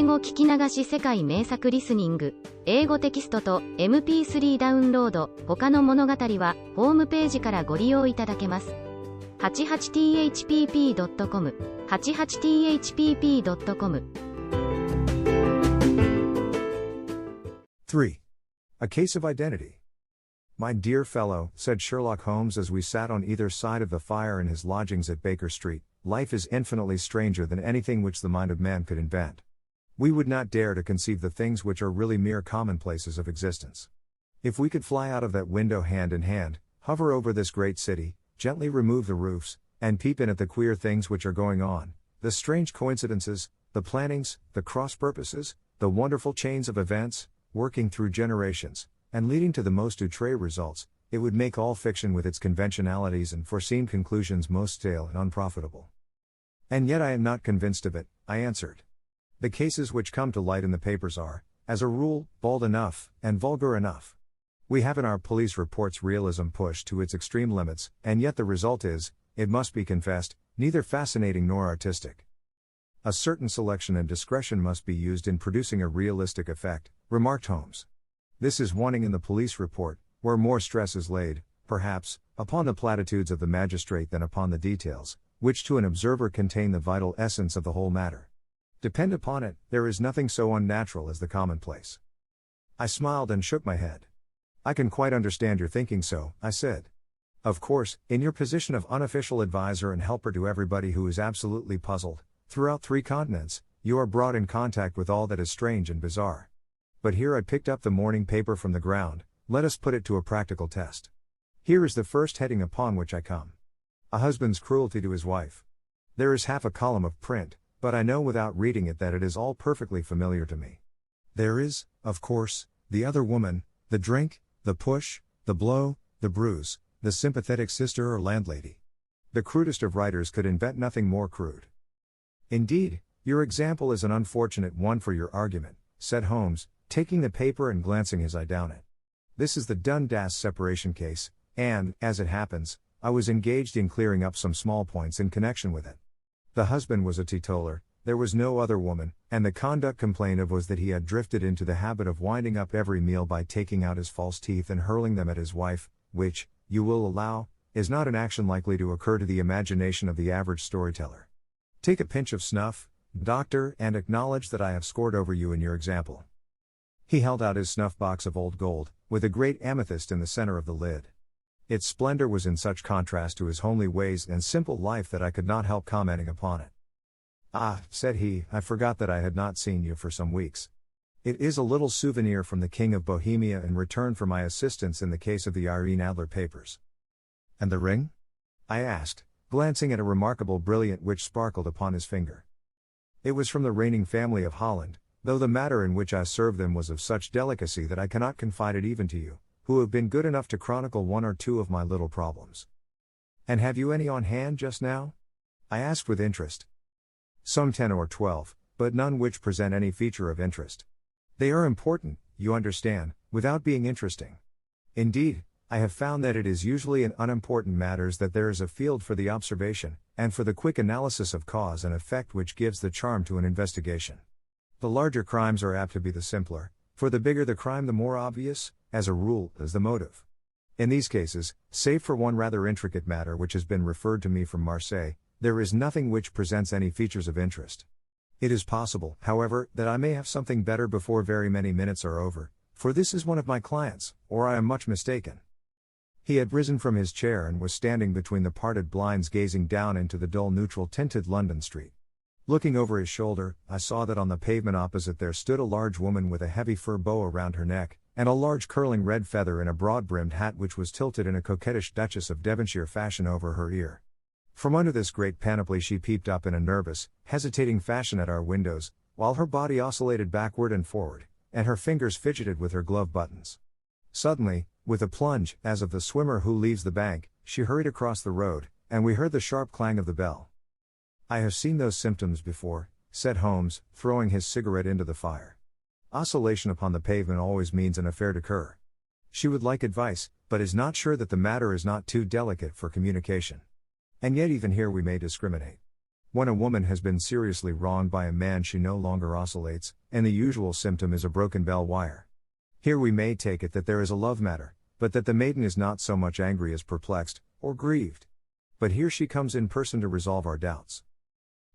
英語聞き流し世界名作リスニング、英語テキストと MP3 ダウンロード、他の物語は、ホームページからご利用いただけます。88thpp.com、88thpp.com。 3. A case of identity. My dear fellow, said Sherlock Holmes as we sat on either side of the fire in his lodgings at Baker Street, life is infinitely stranger than anything which the mind of man could invent. We would not dare to conceive the things which are really mere commonplaces of existence. If we could fly out of that window hand in hand, hover over this great city, gently remove the roofs, and peep in at the queer things which are going on, the strange coincidences, the plannings, the cross-purposes, the wonderful chains of events, working through generations, and leading to the most outre results, it would make all fiction with its conventionalities and foreseen conclusions most stale and unprofitable. And yet I am not convinced of it, I answered. The cases which come to light in the papers are, as a rule, bald enough, and vulgar enough. We have in our police reports realism pushed to its extreme limits, and yet the result is, it must be confessed, neither fascinating nor artistic. A certain selection and discretion must be used in producing a realistic effect, remarked Holmes. This is wanting in the police report, where more stress is laid, perhaps, upon the platitudes of the magistrate than upon the details, which to an observer contain the vital essence of the whole matter. Depend upon it, there is nothing so unnatural as the commonplace. I smiled and shook my head. I can quite understand your thinking so, I said. Of course, in your position of unofficial advisor and helper to everybody who is absolutely puzzled, throughout 3 continents, you are brought in contact with all that is strange and bizarre. But here I picked up the morning paper from the ground, let us put it to a practical test. Here is the first heading upon which I come. A husband's cruelty to his wife. There is half a column of print, but I know without reading it that it is all perfectly familiar to me. There is, of course, the other woman, the drink, the push, the blow, the bruise, the sympathetic sister or landlady. The crudest of writers could invent nothing more crude. Indeed, your example is an unfortunate one for your argument, said Holmes, taking the paper and glancing his eye down it. This is the Dundas separation case, and, as it happens, I was engaged in clearing up some small points in connection with it. The husband was a teetotaler, there was no other woman, and the conduct complained of was that he had drifted into the habit of winding up every meal by taking out his false teeth and hurling them at his wife, which, you will allow, is not an action likely to occur to the imagination of the average storyteller. Take a pinch of snuff, doctor, and acknowledge that I have scored over you in your example. He held out his snuff box of old gold, with a great amethyst in the center of the lid. Its splendor was in such contrast to his homely ways and simple life that I could not help commenting upon it. Ah, said he, I forgot that I had not seen you for some weeks. It is a little souvenir from the King of Bohemia in return for my assistance in the case of the Irene Adler papers. And the ring? I asked, glancing at a remarkable brilliant which sparkled upon his finger. It was from the reigning family of Holland, though the matter in which I served them was of such delicacy that I cannot confide it even to you, who have been good enough to chronicle 1 or 2 of my little problems. And have you any on hand just now? I asked with interest. Some 10 or 12, but none which present any feature of interest. They are important, you understand, without being interesting. Indeed, I have found that it is usually in unimportant matters that there is a field for the observation, and for the quick analysis of cause and effect which gives the charm to an investigation. The larger crimes are apt to be the simpler, for the bigger the crime the more obvious, as a rule, is the motive. In these cases, save for one rather intricate matter which has been referred to me from Marseille, there is nothing which presents any features of interest. It is possible, however, that I may have something better before very many minutes are over, for this is one of my clients, or I am much mistaken. He had risen from his chair and was standing between the parted blinds gazing down into the dull neutral-tinted London street. Looking over his shoulder, I saw that on the pavement opposite there stood a large woman with a heavy fur bow around her neck, and a large curling red feather in a broad-brimmed hat which was tilted in a coquettish Duchess of Devonshire fashion over her ear. From under this great panoply she peeped up in a nervous, hesitating fashion at our windows, while her body oscillated backward and forward, and her fingers fidgeted with her glove buttons. Suddenly, with a plunge, as of the swimmer who leaves the bank, she hurried across the road, and we heard the sharp clang of the bell. I have seen those symptoms before, said Holmes, throwing his cigarette into the fire. Oscillation upon the pavement always means an affaire de cœur. She would like advice, but is not sure that the matter is not too delicate for communication. And yet even here we may discriminate. When a woman has been seriously wronged by a man, she no longer oscillates, and the usual symptom is a broken bell wire. Here we may take it that there is a love matter, but that the maiden is not so much angry as perplexed, or grieved. But here she comes in person to resolve our doubts.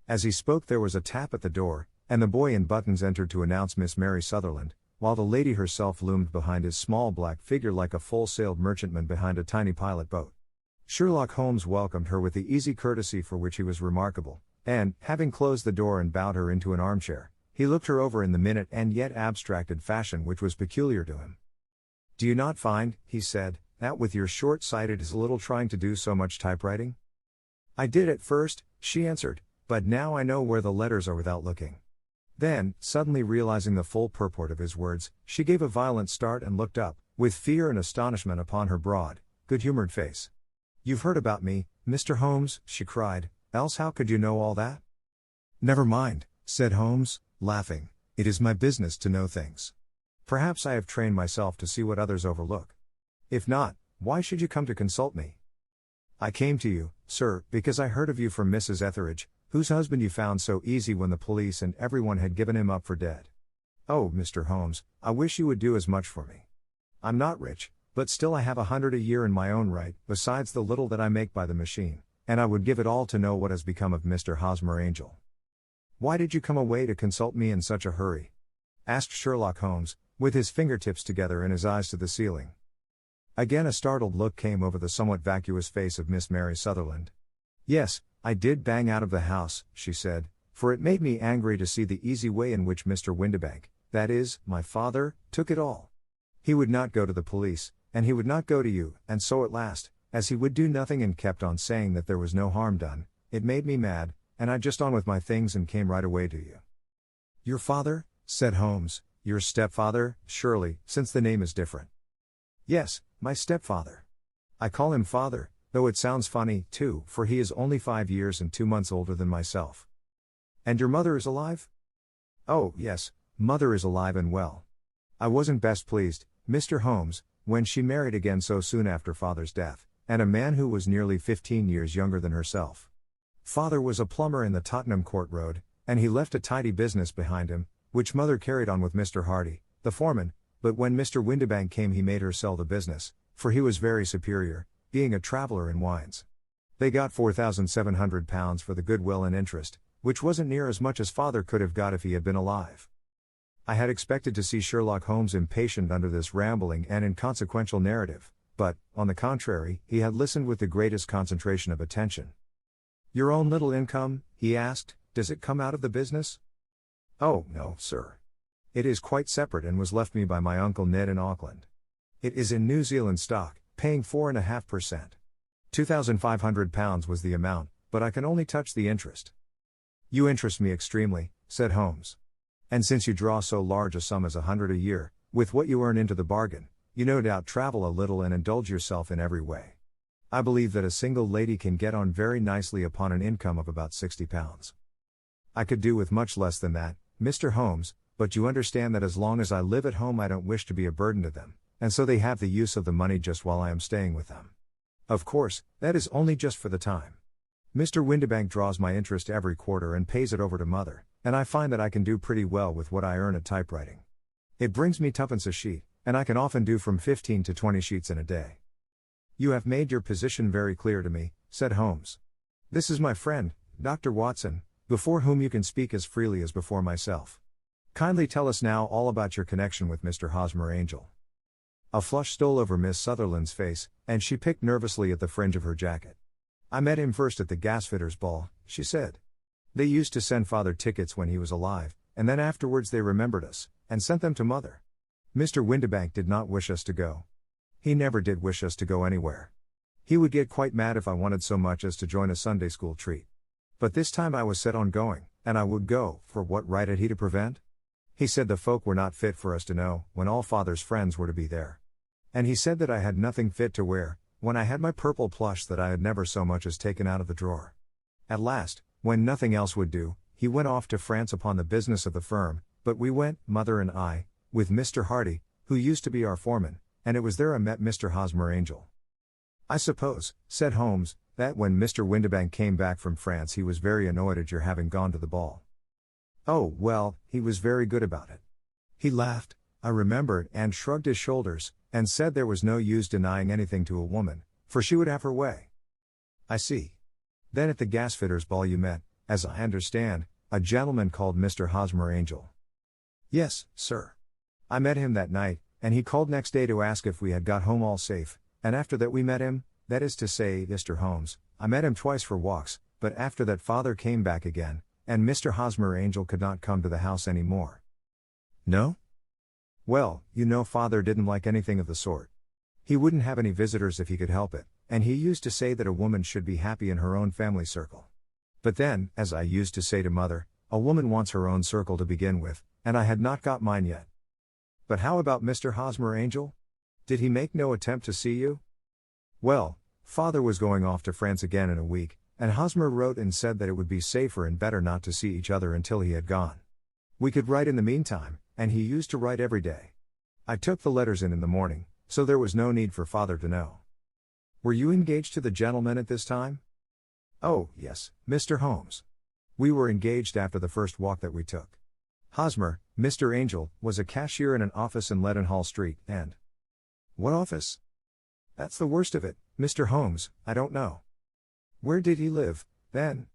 As he spoke, there was a tap at the door, and the boy in buttons entered to announce Miss Mary Sutherland, while the lady herself loomed behind his small black figure like a full-sailed merchantman behind a tiny pilot boat. Sherlock Holmes welcomed her with the easy courtesy for which he was remarkable, and, having closed the door and bowed her into an armchair, he looked her over in the minute and yet abstracted fashion which was peculiar to him. "Do you not find," he said, "that with your short sight it is a little trying to do so much typewriting?" "I did at first," she answered, "but now I know where the letters are without looking." Then, suddenly realizing the full purport of his words, she gave a violent start and looked up, with fear and astonishment upon her broad, good-humored face. "You've heard about me, Mr. Holmes," she cried, "else how could you know all that?" "Never mind," said Holmes, laughing, "it is my business to know things. Perhaps I have trained myself to see what others overlook. If not, why should you come to consult me?" "I came to you, sir, because I heard of you from Mrs. Etheridge, whose husband you found so easy when the police and everyone had given him up for dead. Oh, Mr. Holmes, I wish you would do as much for me. I'm not rich, but still I have 100 a year in my own right, besides the little that I make by the machine, and I would give it all to know what has become of Mr. Hosmer Angel." "Why did you come away to consult me in such a hurry?" asked Sherlock Holmes, with his fingertips together and his eyes to the ceiling. Again a startled look came over the somewhat vacuous face of Miss Mary Sutherland. "Yes, I did bang out of the house," she said, "for it made me angry to see the easy way in which Mr. Windibank, that is, my father, took it all. He would not go to the police, and he would not go to you, and so at last, as he would do nothing and kept on saying that there was no harm done, it made me mad, and I just on with my things and came right away to you." "Your father?" said Holmes. "Your stepfather, surely, since the name is different." "Yes, my stepfather. I call him father, though it sounds funny, too, for he is only 5 years and 2 months older than myself." "And your mother is alive?" "Oh, yes, mother is alive and well. I wasn't best pleased, Mr. Holmes, when she married again so soon after father's death, and a man who was nearly 15 years younger than herself. Father was a plumber in the Tottenham Court Road, and he left a tidy business behind him, which mother carried on with Mr. Hardy, the foreman, but when Mr. Windibank came he made her sell the business, for he was very superior, being a traveller in wines. They got £4,700 for the goodwill and interest, which wasn't near as much as father could have got if he had been alive." I had expected to see Sherlock Holmes impatient under this rambling and inconsequential narrative, but, on the contrary, he had listened with the greatest concentration of attention. "Your own little income," he asked, "does it come out of the business?" "Oh, no, sir. It is quite separate and was left me by my Uncle Ned in Auckland. It is in New Zealand stock, paying 4.5%. £2,500 was the amount, but I can only touch the interest." "You interest me extremely," said Holmes. "And since you draw so large a sum as 100 a year, with what you earn into the bargain, you no doubt travel a little and indulge yourself in every way. I believe that a single lady can get on very nicely upon an income of about £60. I could do with much less than that, Mr. Holmes, but you understand that as long as I live at home I don't wish to be a burden to them, and so they have the use of the money just while I am staying with them. Of course, that is only just for the time. Mr. Windibank draws my interest every quarter and pays it over to mother, and I find that I can do pretty well with what I earn at typewriting. It brings me 2d a sheet, and I can often do from 15 to 20 sheets in a day." "You have made your position very clear to me," said Holmes. "This is my friend, Dr. Watson, before whom you can speak as freely as before myself. Kindly tell us now all about your connection with Mr. Hosmer Angel." A flush stole over Miss Sutherland's face, and she picked nervously at the fringe of her jacket. "I met him first at the gasfitters' ball," she said. "They used to send father tickets when he was alive, and then afterwards they remembered us, and sent them to mother. Mr. Windibank did not wish us to go. He never did wish us to go anywhere. He would get quite mad if I wanted so much as to join a Sunday school treat. But this time I was set on going, and I would go, for what right had he to prevent? He said the folk were not fit for us to know, when all father's friends were to be there. And he said that I had nothing fit to wear, when I had my purple plush that I had never so much as taken out of the drawer. At last, when nothing else would do, he went off to France upon the business of the firm, but we went, mother and I, with Mr. Hardy, who used to be our foreman, and it was there I met Mr. Hosmer Angel." "I suppose," said Holmes, that when Mr. Windibank came back from France he was very annoyed at your having gone to the ball. Oh, well, he was very good about it. He laughed, I remembered, and shrugged his shoulders, and said there was no use denying anything to a woman, for she would have her way. I see. Then at the gasfitter's ball you met, as I understand, a gentleman called Mr. Hosmer Angel. Yes, sir. I met him that night, and he called next day to ask if we had got home all safe, and after that we met him, that is to say, Mr. Holmes, I met him twice for walks, but after that father came back again, and Mr. Hosmer Angel could not come to the house any more. No? Well, you know father didn't like anything of the sort. He wouldn't have any visitors if he could help it, and he used to say that a woman should be happy in her own family circle. But then, as I used to say to mother, a woman wants her own circle to begin with, and I had not got mine yet. But how about Mr. Hosmer Angel? Did he make no attempt to see you? Well, father was going off to France again in a week, and Hosmer wrote and said that it would be safer and better not to see each other until he had gone. We could write in the meantime, and he used to write every day. I took the letters in the morning, so there was no need for father to know. Were you engaged to the gentleman at this time? Oh, yes, Mr. Holmes. We were engaged after the first walk that we took. Hosmer, Mr. Angel, was a cashier in an office in Leadenhall Street, and... What office? That's the worst of it, Mr. Holmes, I don't know. Where did he live, then?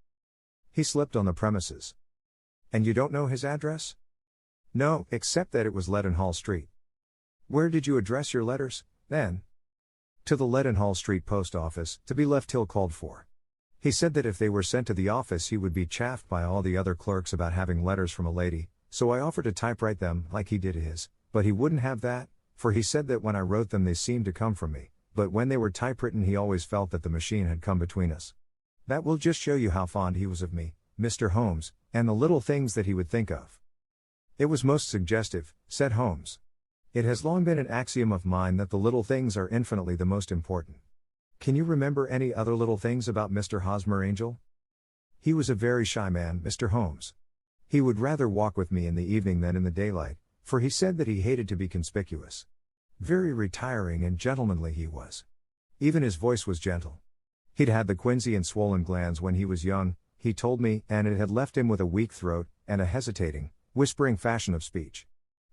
He slept on the premises. And you don't know his address? No, except that it was Leadenhall Street. Where did you address your letters, then? To the Leadenhall Street post office, to be left till called for. He said that if they were sent to the office he would be chaffed by all the other clerks about having letters from a lady, so I offered to typewrite them like he did his, but he wouldn't have that, for he said that when I wrote them they seemed to come from me, but when they were typewritten he always felt that the machine had come between us. That will just show you how fond he was of me, Mr. Holmes, and the little things that he would think of. It was most suggestive, said Holmes. It has long been an axiom of mine that the little things are infinitely the most important. Can you remember any other little things about Mr. Hosmer Angel? He was a very shy man, Mr. Holmes. He would rather walk with me in the evening than in the daylight, for he said that he hated to be conspicuous. Very retiring and gentlemanly he was. Even his voice was gentle. He'd had the quinsy and swollen glands when he was young, he told me, and it had left him with a weak throat, and a hesitating, whispering fashion of speech.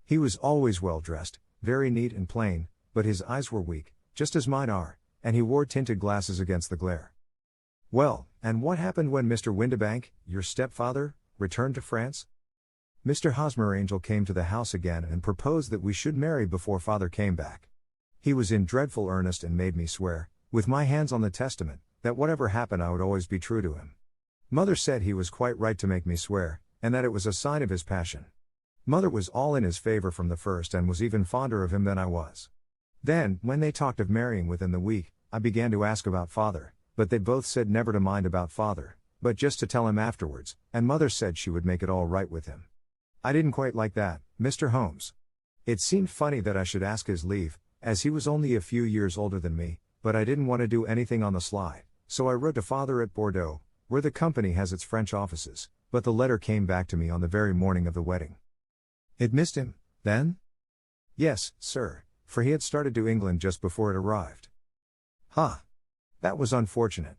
He was always well dressed, very neat and plain, but his eyes were weak, just as mine are, and he wore tinted glasses against the glare. Well, and what happened when Mr. Windibank, your stepfather, returned to France? Mr. Hosmer Angel came to the house again and proposed that we should marry before father came back. He was in dreadful earnest and made me swear, with my hands on the testament, that whatever happened I would always be true to him. Mother said he was quite right to make me swear, and that it was a sign of his passion. Mother was all in his favor from the first and was even fonder of him than I was. Then, when they talked of marrying within the week, I began to ask about father, but they both said never to mind about father, but just to tell him afterwards, and mother said she would make it all right with him. I didn't quite like that, Mr. Holmes. It seemed funny that I should ask his leave, as he was only a few years older than me, but I didn't want to do anything on the sly, so I wrote to father at Bordeaux, where the company has its French offices, but the letter came back to me on the very morning of the wedding. It missed him, then? Yes, sir, for he had started to England just before it arrived. Ha! That was unfortunate.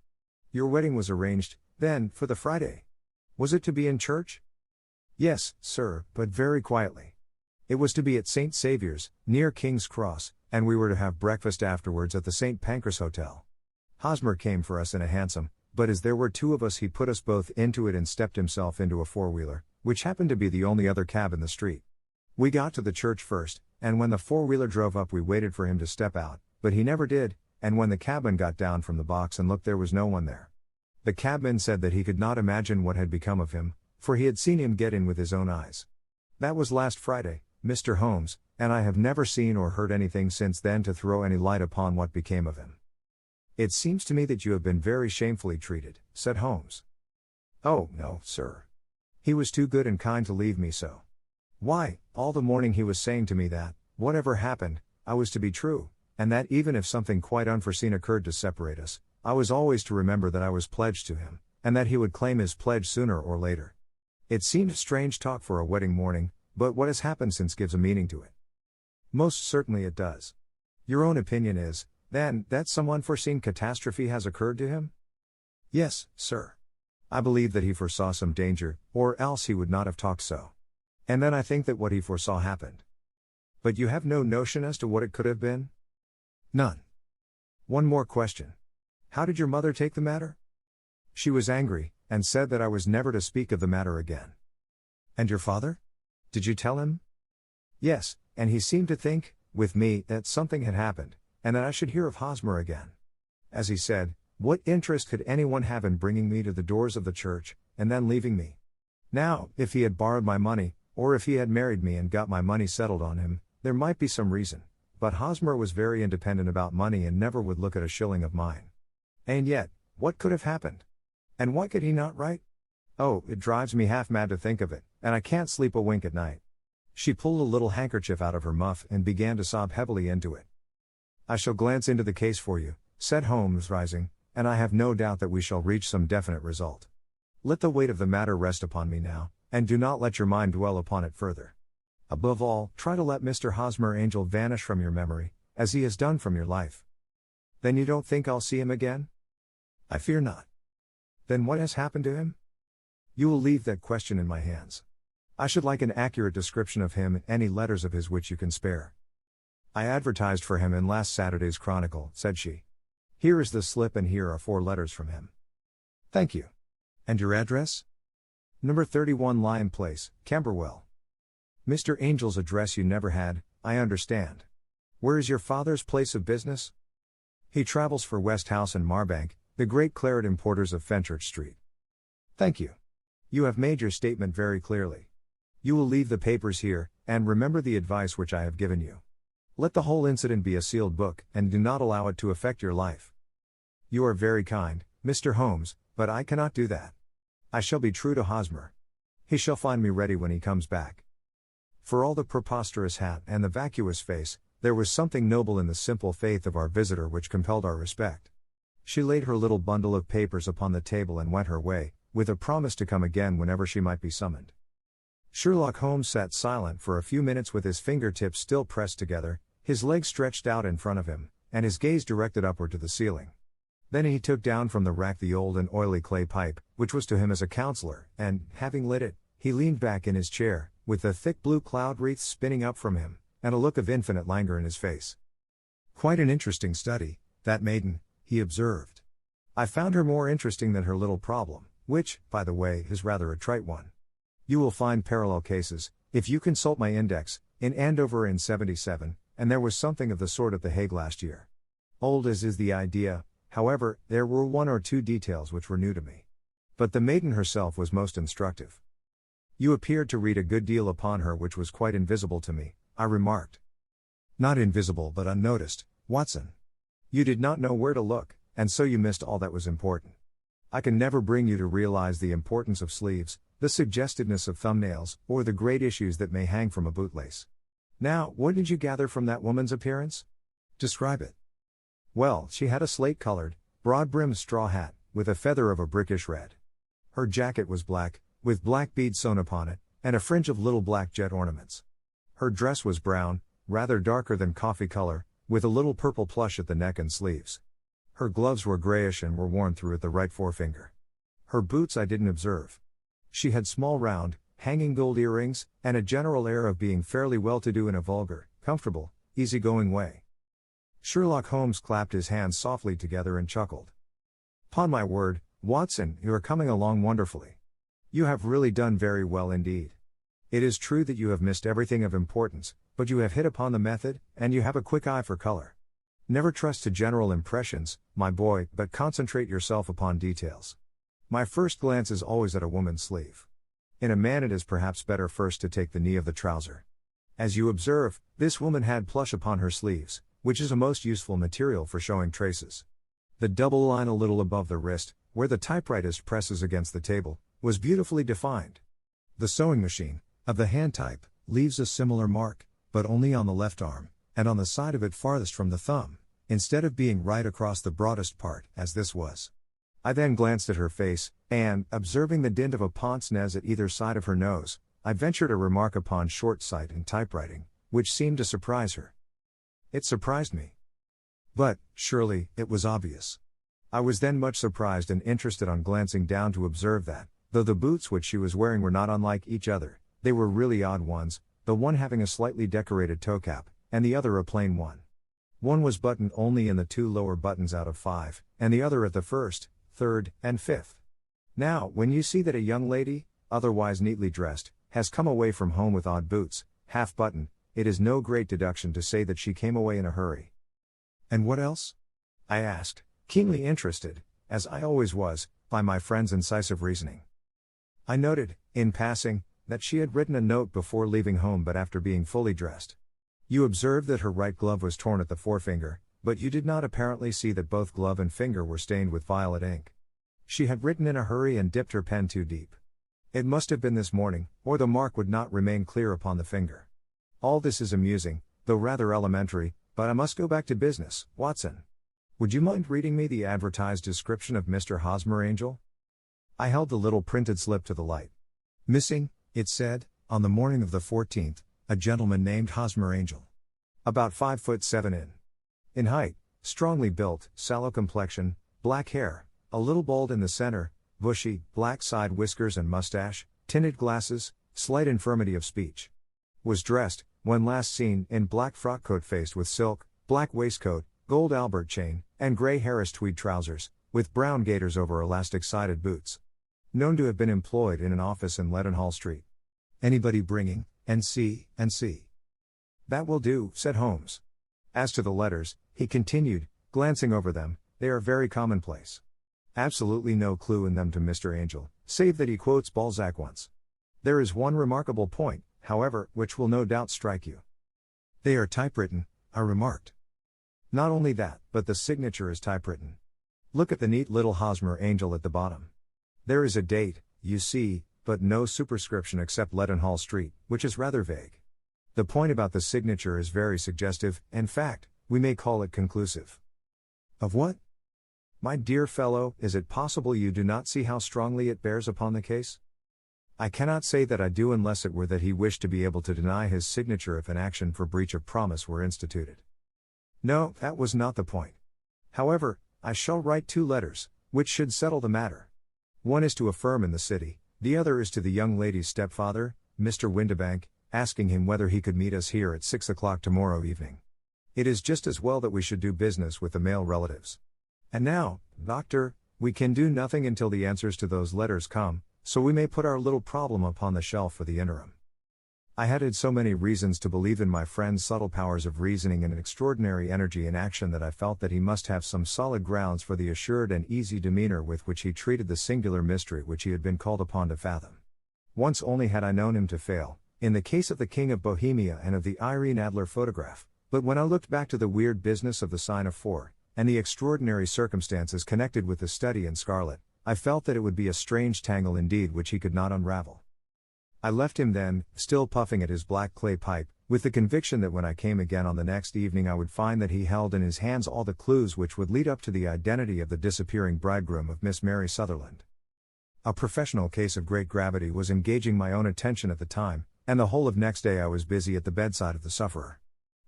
Your wedding was arranged, then, for the Friday. Was it to be in church? Yes, sir, but very quietly. It was to be at St. Saviour's, near King's Cross, and we were to have breakfast afterwards at the St. Pancras Hotel. Hosmer came for us in a hansom, but as there were two of us he put us both into it and stepped himself into a four-wheeler, which happened to be the only other cab in the street. We got to the church first, and when the four-wheeler drove up we waited for him to step out, but he never did, and when the cabman got down from the box and looked there was no one there. The cabman said that he could not imagine what had become of him, for he had seen him get in with his own eyes. That was last Friday, Mr. Holmes, and I have never seen or heard anything since then to throw any light upon what became of him. It seems to me that you have been very shamefully treated, said Holmes. Oh, no, sir. He was too good and kind to leave me so. Why, all the morning he was saying to me that, whatever happened, I was to be true, and that even if something quite unforeseen occurred to separate us, I was always to remember that I was pledged to him, and that he would claim his pledge sooner or later. It seemed strange talk for a wedding morning, but what has happened since gives a meaning to it. Most certainly it does. Your own opinion is, then, that some unforeseen catastrophe has occurred to him? Yes, sir. I believe that he foresaw some danger, or else he would not have talked so. And then I think that what he foresaw happened. But you have no notion as to what it could have been? None. One more question. How did your mother take the matter? She was angry, and said that I was never to speak of the matter again. And your father? Did you tell him? Yes, and he seemed to think, with me, that something had happened, and that I should hear of Hosmer again. As he said, what interest could anyone have in bringing me to the doors of the church, and then leaving me? Now, if he had borrowed my money, or if he had married me and got my money settled on him, there might be some reason, but Hosmer was very independent about money and never would look at a shilling of mine. And yet, what could have happened? And why could he not write? Oh, it drives me half mad to think of it, and I can't sleep a wink at night. She pulled a little handkerchief out of her muff and began to sob heavily into it. I shall glance into the case for you, said Holmes, rising, and I have no doubt that we shall reach some definite result. Let the weight of the matter rest upon me now, and do not let your mind dwell upon it further. Above all, try to let Mr. Hosmer Angel vanish from your memory, as he has done from your life. Then you don't think I'll see him again? I fear not. Then what has happened to him? You will leave that question in my hands. I should like an accurate description of him and any letters of his which you can spare. I advertised for him in last Saturday's Chronicle, said she. Here is the slip and here are 4 letters from him. Thank you. And your address? Number 31 Lion Place, Camberwell. Mr. Angel's address you never had, I understand. Where is your father's place of business? He travels for Westhouse and Marbank, the great claret importers of Fenchurch Street. Thank you. You have made your statement very clearly. You will leave the papers here, and remember the advice which I have given you. Let the whole incident be a sealed book, and do not allow it to affect your life. You are very kind, Mr. Holmes, but I cannot do that. I shall be true to Hosmer. He shall find me ready when he comes back. For all the preposterous hat and the vacuous face, there was something noble in the simple faith of our visitor which compelled our respect. She laid her little bundle of papers upon the table and went her way, with a promise to come again whenever she might be summoned. Sherlock Holmes sat silent for a few minutes with his fingertips still pressed together, his legs stretched out in front of him, and his gaze directed upward to the ceiling. Then he took down from the rack the old and oily clay pipe, which was to him as a counselor, and, having lit it, he leaned back in his chair, with the thick blue cloud wreaths spinning up from him, and a look of infinite languor in his face. Quite an interesting study, that maiden, he observed. I found her more interesting than her little problem, which, by the way, is rather a trite one. You will find parallel cases, if you consult my index, in Andover in '77, and there was something of the sort at The Hague last year. Old as is the idea, however, there were 1 or 2 details which were new to me. But the maiden herself was most instructive. You appeared to read a good deal upon her which was quite invisible to me, I remarked. Not invisible but unnoticed, Watson. You did not know where to look, and so you missed all that was important. I can never bring you to realize the importance of sleeves, the suggestiveness of thumbnails, or the great issues that may hang from a bootlace. Now, what did you gather from that woman's appearance? Describe it. Well, she had a slate-colored, broad-brimmed straw hat, with a feather of a brickish red. Her jacket was black, with black beads sewn upon it, and a fringe of little black jet ornaments. Her dress was brown, rather darker than coffee color, with a little purple plush at the neck and sleeves. Her gloves were grayish and were worn through at the right forefinger. Her boots I didn't observe. She had small round, hanging gold earrings, and a general air of being fairly well-to-do in a vulgar, comfortable, easy-going way. Sherlock Holmes clapped his hands softly together and chuckled. "'Pon my word, Watson, you are coming along wonderfully. You have really done very well indeed. It is true that you have missed everything of importance, but you have hit upon the method, and you have a quick eye for color. Never trust to general impressions, my boy, but concentrate yourself upon details. My first glance is always at a woman's sleeve. In a man it is perhaps better first to take the knee of the trouser. As you observe, this woman had plush upon her sleeves, which is a most useful material for showing traces. The double line a little above the wrist, where the typewriter presses against the table, was beautifully defined. The sewing machine, of the hand type, leaves a similar mark, but only on the left arm, and on the side of it farthest from the thumb, instead of being right across the broadest part, as this was. I then glanced at her face, and, observing the dint of a pince-nez at either side of her nose, I ventured a remark upon short sight and typewriting, which seemed to surprise her. It surprised me. But, surely, it was obvious. I was then much surprised and interested on glancing down to observe that, though the boots which she was wearing were not unlike each other, they were really odd ones, the one having a slightly decorated toe cap, and the other a plain one. One was buttoned only in the 2 lower buttons out of 5, and the other at the 1st, 3rd, and 5th. Now, when you see that a young lady, otherwise neatly dressed, has come away from home with odd boots, half-buttoned, it is no great deduction to say that she came away in a hurry. And what else? I asked, keenly interested, as I always was, by my friend's incisive reasoning. I noted, in passing, that she had written a note before leaving home but after being fully dressed. You observed that her right glove was torn at the forefinger, but you did not apparently see that both glove and finger were stained with violet ink. She had written in a hurry and dipped her pen too deep. It must have been this morning, or the mark would not remain clear upon the finger. All this is amusing, though rather elementary, but I must go back to business, Watson. Would you mind reading me the advertised description of Mr. Hosmer Angel? I held the little printed slip to the light. Missing, it said, on the morning of the 14th, a gentleman named Hosmer Angel. About 5'7" in height, strongly built, sallow complexion, black hair, a little bald in the center, bushy, black side whiskers and mustache, tinted glasses, slight infirmity of speech. Was dressed, when last seen, in black frock coat faced with silk, black waistcoat, gold Albert chain, and grey Harris tweed trousers, with brown gaiters over elastic-sided boots. Known to have been employed in an office in Leadenhall Street. Anybody bringing, N.C. That will do, said Holmes. As to the letters, he continued, glancing over them, they are very commonplace. Absolutely no clue in them to Mr. Angel, save that he quotes Balzac once. There is one remarkable point, however, which will no doubt strike you. They are typewritten, I remarked. Not only that, but the signature is typewritten. Look at the neat little Hosmer Angel at the bottom. There is a date, you see, but no superscription except Leadenhall Street, which is rather vague. The point about the signature is very suggestive, in fact, we may call it conclusive. Of what? My dear fellow, is it possible you do not see how strongly it bears upon the case? I cannot say that I do unless it were that he wished to be able to deny his signature if an action for breach of promise were instituted. No, that was not the point. However, I shall write 2 letters, which should settle the matter. One is to a firm in the city, the other is to the young lady's stepfather, Mr. Windibank, asking him whether he could meet us here at 6 o'clock tomorrow evening. It is just as well that we should do business with the male relatives. And now, Doctor, we can do nothing until the answers to those letters come, so we may put our little problem upon the shelf for the interim. I had so many reasons to believe in my friend's subtle powers of reasoning and an extraordinary energy in action that I felt that he must have some solid grounds for the assured and easy demeanor with which he treated the singular mystery which he had been called upon to fathom. Once only had I known him to fail, in the case of the King of Bohemia and of the Irene Adler photograph, but when I looked back to the weird business of the sign of 4, and the extraordinary circumstances connected with the study in scarlet, I felt that it would be a strange tangle indeed which he could not unravel. I left him then, still puffing at his black clay pipe, with the conviction that when I came again on the next evening I would find that he held in his hands all the clues which would lead up to the identity of the disappearing bridegroom of Miss Mary Sutherland. A professional case of great gravity was engaging my own attention at the time, and the whole of next day I was busy at the bedside of the sufferer.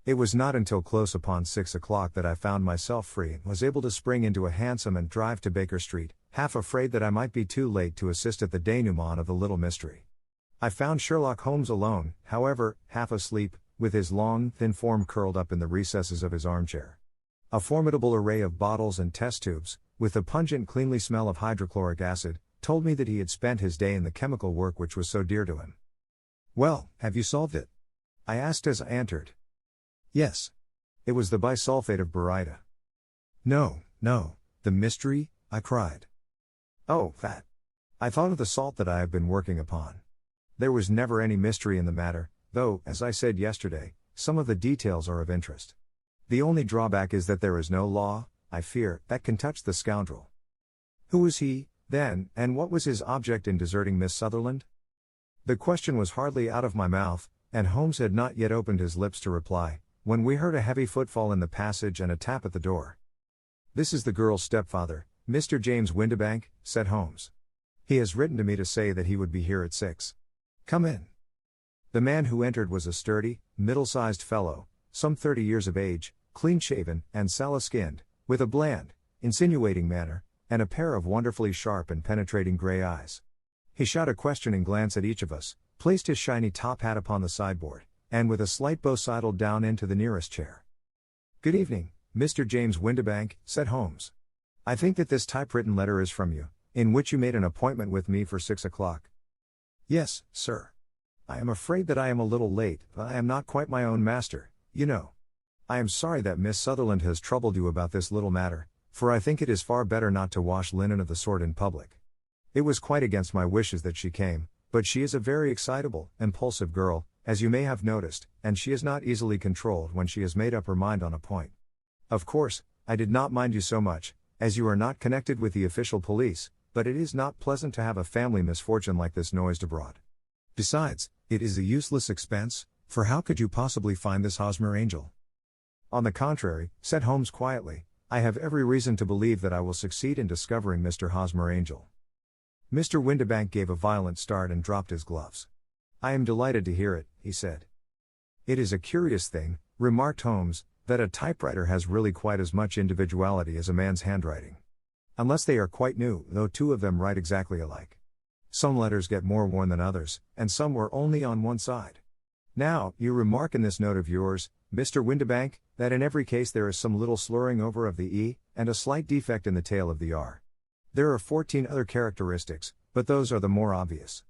It was not until close upon 6 o'clock that I found myself free and was able to spring into a hansom and drive to Baker Street, half afraid that I might be too late to assist at the denouement of the little mystery. I found Sherlock Holmes alone, however, half asleep, with his long, thin form curled up in the recesses of his armchair. A formidable array of bottles and test tubes, with the pungent cleanly smell of hydrochloric acid, told me that he had spent his day in the chemical work which was so dear to him. Well, have you solved it? I asked as I entered. Yes. It was the bisulfate of baryta. No, the mystery, I cried. Oh, that. I thought of the salt that I have been working upon. There was never any mystery in the matter, though, as I said yesterday, some of the details are of interest. The only drawback is that there is no law, I fear, that can touch the scoundrel. Who was he, then, and what was his object in deserting Miss Sutherland? The question was hardly out of my mouth, and Holmes had not yet opened his lips to reply, when we heard a heavy footfall in the passage and a tap at the door. This is the girl's stepfather, Mr. James Windibank, said Holmes. He has written to me to say that he would be here at 6. Come in. The man who entered was a sturdy, middle-sized fellow, some 30 years of age, clean-shaven, and sallow-skinned, with a bland, insinuating manner, and a pair of wonderfully sharp and penetrating gray eyes. He shot a questioning glance at each of us, placed his shiny top hat upon the sideboard, and with a slight bow sidled down into the nearest chair. "Good evening, Mr. James Windibank," said Holmes. "I think that this typewritten letter is from you, in which you made an appointment with me for 6 o'clock. "Yes, sir. I am afraid that I am a little late, but I am not quite my own master, you know. I am sorry that Miss Sutherland has troubled you about this little matter, for I think it is far better not to wash linen of the sort in public. It was quite against my wishes that she came, but she is a very excitable, impulsive girl, as you may have noticed, and she is not easily controlled when she has made up her mind on a point. Of course, I did not mind you so much, as you are not connected with the official police, but it is not pleasant to have a family misfortune like this noised abroad. Besides, it is a useless expense, for how could you possibly find this Hosmer angel?" "On the contrary," said Holmes quietly, "I have every reason to believe that I will succeed in discovering Mr. Hosmer Angel." Mr. Windibank gave a violent start and dropped his gloves. "I am delighted to hear it," he said. "It is a curious thing," remarked Holmes, "that a typewriter has really quite as much individuality as a man's handwriting. Unless they are quite new, though two of them write exactly alike. Some letters get more worn than others, and some were only on one side. Now, you remark in this note of yours, Mr. Windibank, that in every case there is some little slurring over of the E, and a slight defect in the tail of the R. There are 14 other characteristics, but those are the more obvious.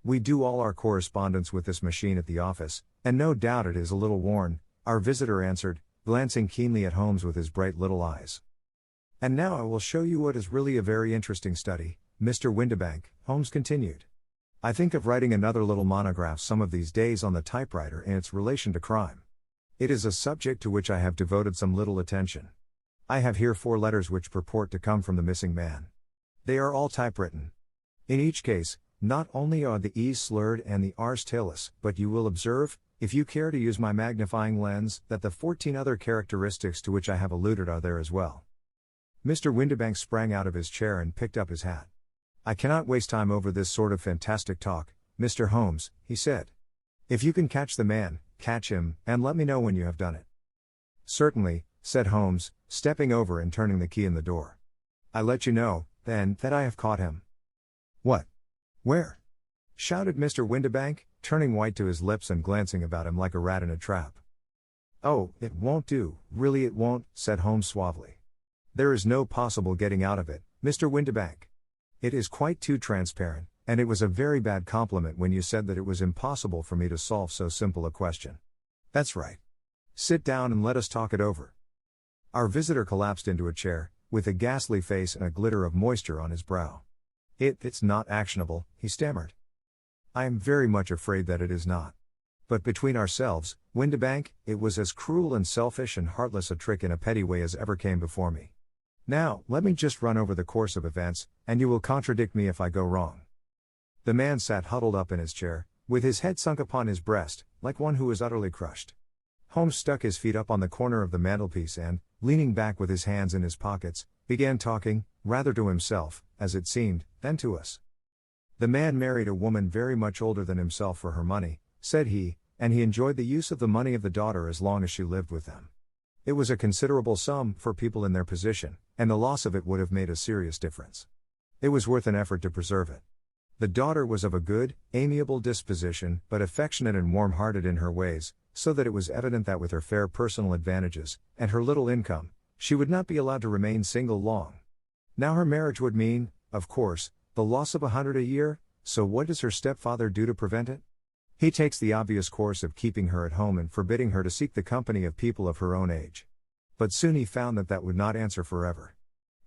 We do all our correspondence with this machine at the office, and no doubt it is a little worn," our visitor answered, glancing keenly at Holmes with his bright little eyes. "And now I will show you what is really a very interesting study, Mr. Windibank," Holmes continued. "I think of writing another little monograph some of these days on the typewriter and its relation to crime. It is a subject to which I have devoted some little attention. I have here 4 letters which purport to come from the missing man. They are all typewritten. In each case, not only are the E's slurred and the R's tailless, but you will observe, if you care to use my magnifying lens, that the 14 other characteristics to which I have alluded are there as well." Mr. Windibank sprang out of his chair and picked up his hat. "I cannot waste time over this sort of fantastic talk, Mr. Holmes," he said. "If you can catch the man, catch him, and let me know when you have done it." "Certainly," said Holmes, stepping over and turning the key in the door. "I let you know, then, that I have caught him." "What? Where?" shouted Mr. Windibank, turning white to his lips and glancing about him like a rat in a trap. "Oh, it won't do, really it won't," said Holmes suavely. "There is no possible getting out of it, Mr. Windibank. It is quite too transparent, and it was a very bad compliment when you said that it was impossible for me to solve so simple a question. That's right. Sit down and let us talk it over." Our visitor collapsed into a chair, with a ghastly face and a glitter of moisture on his brow. It's not actionable," he stammered. "I am very much afraid that it is not. But between ourselves, Windibank, it was as cruel and selfish and heartless a trick in a petty way as ever came before me. Now, let me just run over the course of events, and you will contradict me if I go wrong." The man sat huddled up in his chair, with his head sunk upon his breast, like one who is utterly crushed. Holmes stuck his feet up on the corner of the mantelpiece and, leaning back with his hands in his pockets, began talking, rather to himself, as it seemed, than to us. "The man married a woman very much older than himself for her money," said he, "and he enjoyed the use of the money of the daughter as long as she lived with them. It was a considerable sum for people in their position, and the loss of it would have made a serious difference. It was worth an effort to preserve it. The daughter was of a good, amiable disposition, but affectionate and warm-hearted in her ways, so that it was evident that with her fair personal advantages, and her little income, she would not be allowed to remain single long. Now her marriage would mean, of course, the loss of 100 a year, so what does her stepfather do to prevent it? He takes the obvious course of keeping her at home and forbidding her to seek the company of people of her own age. But soon he found that that would not answer forever.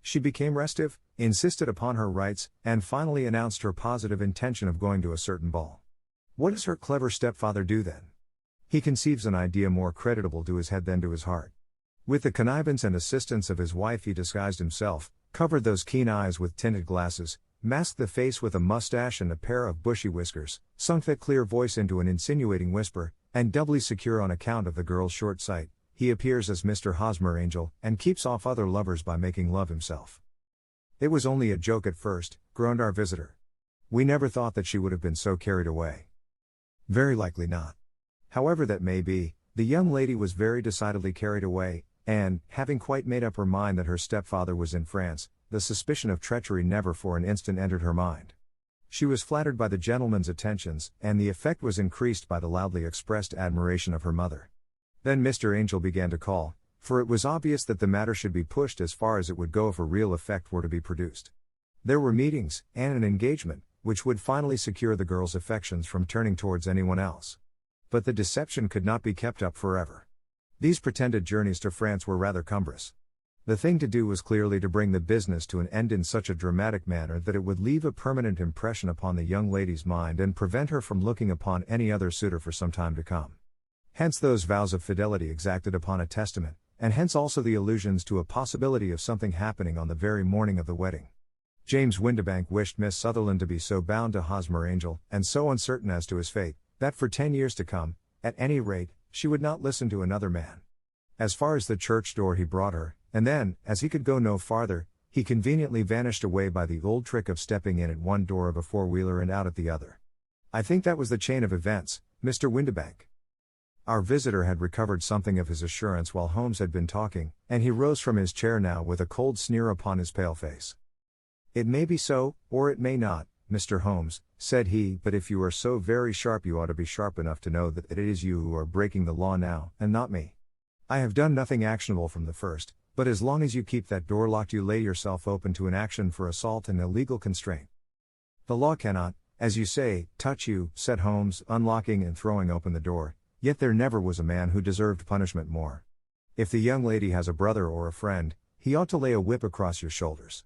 She became restive, insisted upon her rights, and finally announced her positive intention of going to a certain ball. What does her clever stepfather do then? He conceives an idea more creditable to his head than to his heart. With the connivance and assistance of his wife he disguised himself, covered those keen eyes with tinted glasses, masked the face with a mustache and a pair of bushy whiskers, sunk that clear voice into an insinuating whisper, and doubly secure on account of the girl's short sight, he appears as Mr. Hosmer Angel, and keeps off other lovers by making love himself. It was only a joke at first, groaned our visitor. We never thought that she would have been so carried away. Very likely not. However that may be, the young lady was very decidedly carried away, and, having quite made up her mind that her stepfather was in France, the suspicion of treachery never for an instant entered her mind. She was flattered by the gentleman's attentions, and the effect was increased by the loudly expressed admiration of her mother. Then Mr. Angel began to call, for it was obvious that the matter should be pushed as far as it would go if a real effect were to be produced. There were meetings, and an engagement, which would finally secure the girl's affections from turning towards anyone else. But the deception could not be kept up forever. These pretended journeys to France were rather cumbrous. The thing to do was clearly to bring the business to an end in such a dramatic manner that it would leave a permanent impression upon the young lady's mind and prevent her from looking upon any other suitor for some time to come. Hence those vows of fidelity exacted upon a testament, and hence also the allusions to a possibility of something happening on the very morning of the wedding. James Windibank wished Miss Sutherland to be so bound to Hosmer Angel, and so uncertain as to his fate, that for 10 years to come, at any rate, she would not listen to another man. As far as the church door he brought her, and then, as he could go no farther, he conveniently vanished away by the old trick of stepping in at one door of a four-wheeler and out at the other. I think that was the chain of events, Mr. Windibank. Our visitor had recovered something of his assurance while Holmes had been talking, and he rose from his chair now with a cold sneer upon his pale face. "It may be so, or it may not, Mr. Holmes," said he, "but if you are so very sharp you ought to be sharp enough to know that it is you who are breaking the law now, and not me. I have done nothing actionable from the first, but as long as you keep that door locked you lay yourself open to an action for assault and illegal constraint. The law cannot, as you say, touch you," said Holmes, unlocking and throwing open the door, "yet there never was a man who deserved punishment more. If the young lady has a brother or a friend, he ought to lay a whip across your shoulders.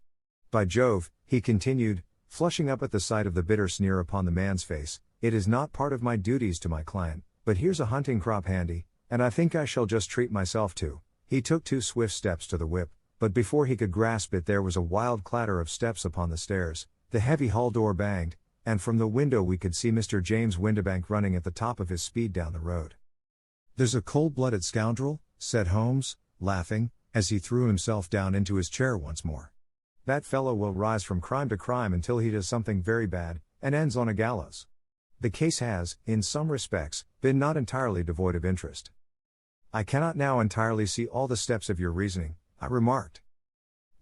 By Jove," he continued, flushing up at the sight of the bitter sneer upon the man's face, "it is not part of my duties to my client, but here's a hunting crop handy, and I think I shall just treat myself to." He took 2 swift steps to the whip, but before he could grasp it there was a wild clatter of steps upon the stairs, the heavy hall door banged, and from the window we could see Mr. James Windibank running at the top of his speed down the road. "There's a cold-blooded scoundrel," said Holmes, laughing, as he threw himself down into his chair once more. "That fellow will rise from crime to crime until he does something very bad, and ends on a gallows. The case has, in some respects, been not entirely devoid of interest." "I cannot now entirely see all the steps of your reasoning," I remarked.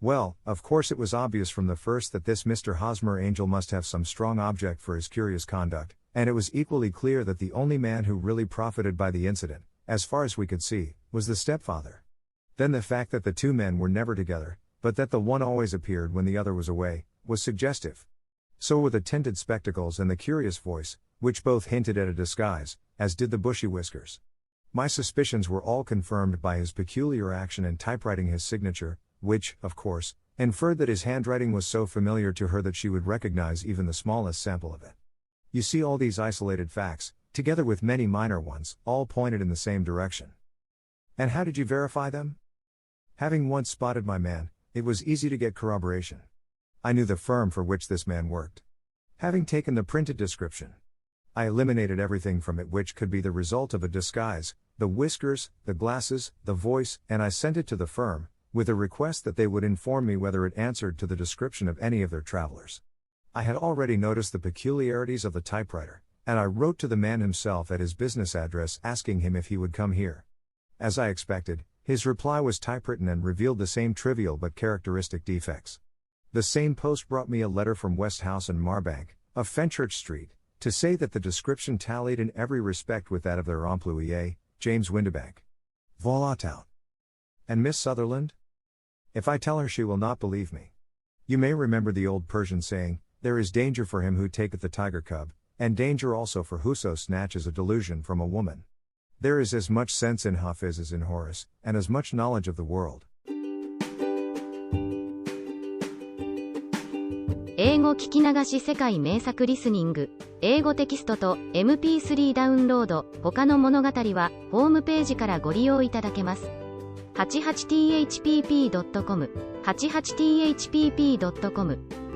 "Well, of course it was obvious from the first that this Mr. Hosmer Angel must have some strong object for his curious conduct, and it was equally clear that the only man who really profited by the incident, as far as we could see, was the stepfather. Then the fact that the 2 men were never together, but that the one always appeared when the other was away, was suggestive. So were the tinted spectacles and the curious voice, which both hinted at a disguise, as did the bushy whiskers. My suspicions were all confirmed by his peculiar action in typewriting his signature, which, of course, inferred that his handwriting was so familiar to her that she would recognize even the smallest sample of it. You see, all these isolated facts, together with many minor ones, all pointed in the same direction. And how did you verify them? Having once spotted my man, it was easy to get corroboration. I knew the firm for which this man worked. Having taken the printed description, I eliminated everything from it which could be the result of a disguise, the whiskers, the glasses, the voice, and I sent it to the firm, with a request that they would inform me whether it answered to the description of any of their travelers. I had already noticed the peculiarities of the typewriter, and I wrote to the man himself at his business address asking him if he would come here. As I expected, his reply was typewritten and revealed the same trivial but characteristic defects. The same post brought me a letter from West House and Marbank, of Fenchurch Street, to say that the description tallied in every respect with that of their employé, James Windibank. Voilà tout. And Miss Sutherland? If I tell her she will not believe me. You may remember the old Persian saying, "There is danger for him who taketh the tiger cub, and danger also for whoso snatches a delusion from a woman." There is as much sense in Hafiz as in Horace, and as much knowledge of the world. 英語聞き流し世界名作リスニング、英語テキストと MP3 ダウンロード、他の物語は、ホームページからご利用いただけます。88thpp.com、88thpp.com